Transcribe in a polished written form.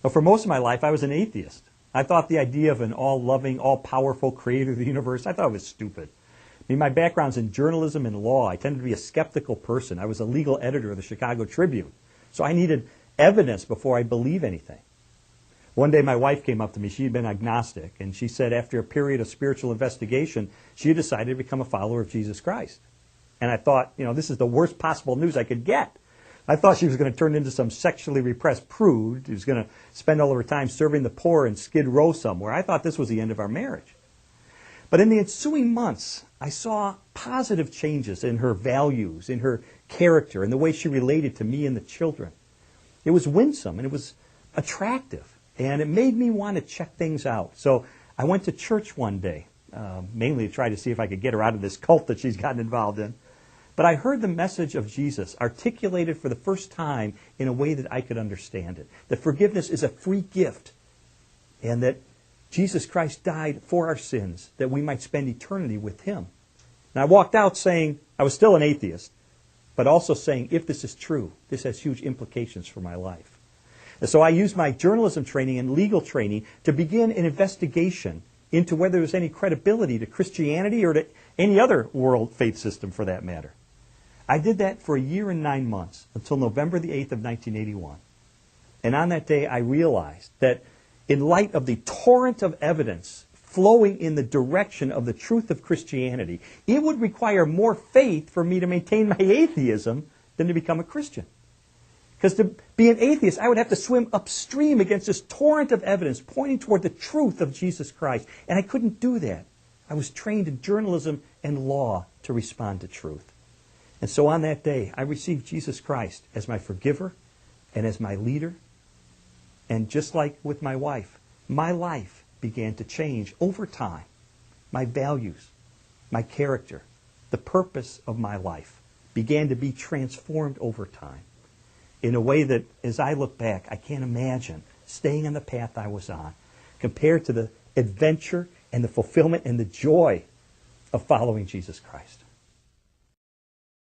But for most of my life, I was an atheist. I thought the idea of an all-loving, all-powerful creator of the universe, I thought it was stupid. I mean, my background's in journalism and law. I tended to be a skeptical person. I was a legal editor of the Chicago Tribune. So I needed evidence before I believe anything. One day my wife came up to me. She had been agnostic, and she said after a period of spiritual investigation, she had decided to become a follower of Jesus Christ. And I thought, this is the worst possible news I could get. I thought she was going to turn into some sexually repressed prude who was going to spend all of her time serving the poor in Skid Row somewhere. I thought this was the end of our marriage. But in the ensuing months, I saw positive changes in her values, in her character, in the way she related to me and the children. It was winsome and it was attractive, and it made me want to check things out. So I went to church one day, mainly to try to see if I could get her out of this cult that she's gotten involved in. But I heard the message of Jesus articulated for the first time in a way that I could understand it. That forgiveness is a free gift, and that Jesus Christ died for our sins, that we might spend eternity with Him. And I walked out saying, I was still an atheist, but also saying, if this is true, this has huge implications for my life. And so I used my journalism training and legal training to begin an investigation into whether there was any credibility to Christianity or to any other world faith system for that matter. I did that for 1 year and 9 months until November the 8th of 1981. And on that day I realized that in light of the torrent of evidence flowing in the direction of the truth of Christianity, it would require more faith for me to maintain my atheism than to become a Christian. Because to be an atheist, I would have to swim upstream against this torrent of evidence pointing toward the truth of Jesus Christ. And I couldn't do that. I was trained in journalism and law to respond to truth. And so on that day, I received Jesus Christ as my forgiver and as my leader. And just like with my wife, my life began to change over time. My values, my character, the purpose of my life began to be transformed over time in a way that, as I look back, I can't imagine staying on the path I was on compared to the adventure and the fulfillment and the joy of following Jesus Christ.